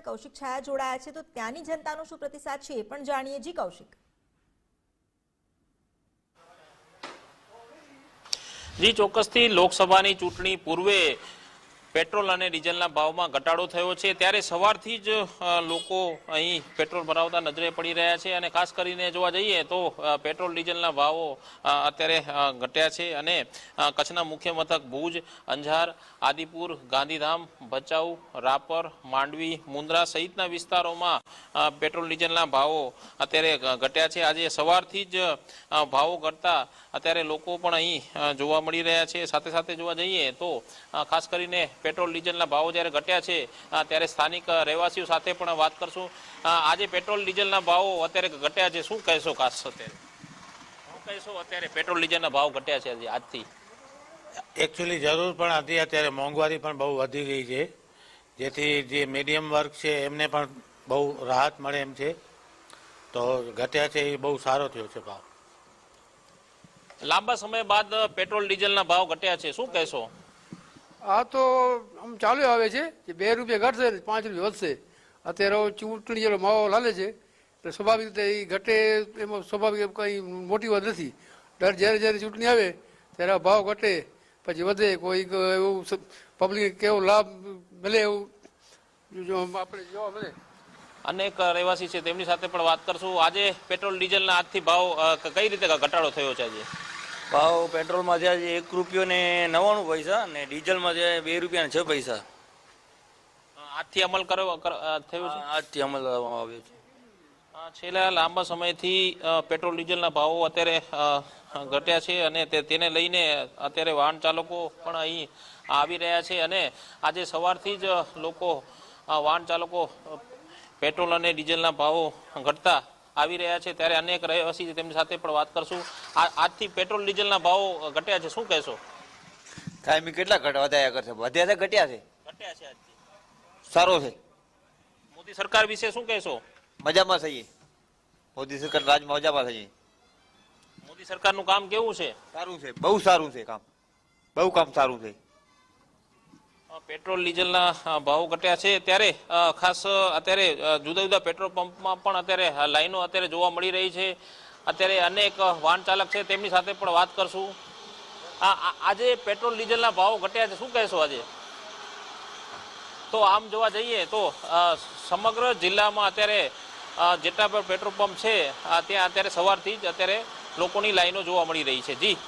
કૌશિક છાયા જોડાયા છે, તો ત્યાંની જનતાનો શું પ્રતિસાદ છે એ પણ જાણીએ. જી કૌશિક. જી ચોક્કસથી લોકસભાની ચૂંટણી પૂર્વે પેટ્રોલ અને ડીઝલના ભાવમાં ઘટાડો થયો છે, ત્યારે સવારથી જ લોકો અહીં પેટ્રોલ ભરાવતા નજરે પડી રહ્યા છે. અને ખાસ કરીને જોવા જઈએ તો પેટ્રોલ ડીઝલના ભાવો અત્યારે ઘટ્યા છે. અને કચ્છના મુખ્ય મથક ભુજ, અંજાર, આદિપુર, ગાંધીધામ, ભચાઉ, રાપર, માંડવી, મુન્દ્રા સહિતના વિસ્તારોમાં પેટ્રોલ ડીઝલના ભાવો અત્યારે ઘટ્યા છે. આજે સવારથી જ ભાવો ઘટતા અત્યારે લોકો પણ અહીં જોવા મળી રહ્યા છે. સાથે સાથે જોવા જઈએ તો ખાસ કરીને પેટ્રોલ ડીઝલના ભાવો જ્યારે ઘટ્યા છે ત્યારે સ્થાનિક રહેવાસીઓ સાથે પણ વાત કરશું. આજે પેટ્રોલ ડીઝલના ભાવો અત્યારે ઘટ્યા છે, શું કહેશો? ખાસ અત્યારે શું કહેશો? અત્યારે પેટ્રોલ ડીઝલના ભાવ ઘટ્યા છે આજથી. એકચ્યુઅલી જરૂર પણ હતી. અત્યારે મોંઘવારી પણ બહુ વધી ગઈ છે, જેથી જે મીડિયમ વર્ગ છે એમને પણ બહુ રાહત મળે એમ છે. તો ઘટ્યા છે એ બહુ સારો થયો છે ભાવ. લાંબા સમય બાદ પેટ્રોલ ડીઝલના ભાવ ઘટ્યા છે, શું કહેશો? આ તો આમ ચાલુ આવે છે કે 2 રૂપિયા ઘટશે, 5 રૂપિયા વધશે. અત્યારે ચૂંટણી જેવો માહોલ હાલે છે એટલે સ્વાભાવિક રીતે એ ઘટે એમાં સ્વાભાવિક કંઈ મોટી વાત નથી. દર જ્યારે જ્યારે ચૂંટણી આવે ત્યારે ભાવ ઘટે પછી વધે, કોઈ એવું પબ્લિક કેવો લાભ મળે એવું આપણે જોવા મળે. અનેક રહેવાસી છે તેમની સાથે પણ વાત કરશું. આજે પેટ્રોલ ડીઝલના આજથી ભાવ કઈ રીતે ઘટાડો થયો છે? આજે ભાવ પેટ્રોલમાં છે આજે 1 રૂપિયો ને 99 પૈસા અને ડીઝલમાં છે 2 રૂપિયા ને 6 પૈસા. આજથી અમલ થયો છે. આજથી અમલ કરવામાં આવ્યો છે. છેલ્લા લાંબા સમયથી પેટ્રોલ ડીઝલના ભાવો અત્યારે ઘટ્યા છે અને તેને લઈને અત્યારે વાહન ચાલકો પણ અહીં આવી રહ્યા છે. અને આજે સવારથી જ લોકો વાહન ચાલકો પેટ્રોલ અને ડીઝલના ભાવો ઘટતા આવી રહ્યા છે. ત્યારે અનેક રહેવાસી છે તેમની સાથે પણ વાત કરશું. આજથી પેટ્રોલ ડીઝલના ભાવો ઘટ્યા છે, શું કહેશો? કાયમી કેટલા વધાયા કરશે? વધ્યા છે ઘટ્યા છે? ઘટ્યા છે આજથી. સારો છે. મોદી સરકાર વિશે શું કહેશો? મજામાં થઈએ. મોદી સરકાર રાજમાં મજામાં થઈએ. મોદી સરકારનું કામ કેવું છે? સારું છે, બહુ સારું છે કામ, બહુ કામ સારું છે. પેટ્રોલ ડીઝલના ભાવો ઘટ્યા છે ત્યારે ખાસ અત્યારે જુદા જુદા પેટ્રોલ પંપમાં પણ અત્યારે લાઈનો અત્યારે જોવા મળી રહી છે. અત્યારે અનેક વાહન ચાલક છે તેમની સાથે પણ વાત કરશું. આજે પેટ્રોલ ડીઝલના ભાવો ઘટ્યા છે, શું કહેશો આજે? તો આમ જોવા જઈએ તો સમગ્ર જિલ્લામાં અત્યારે જેટલા પણ પેટ્રોલ પંપ છે ત્યાં અત્યારે સવારથી જ અત્યારે લોકોની લાઈનો જોવા મળી રહી છે. જી.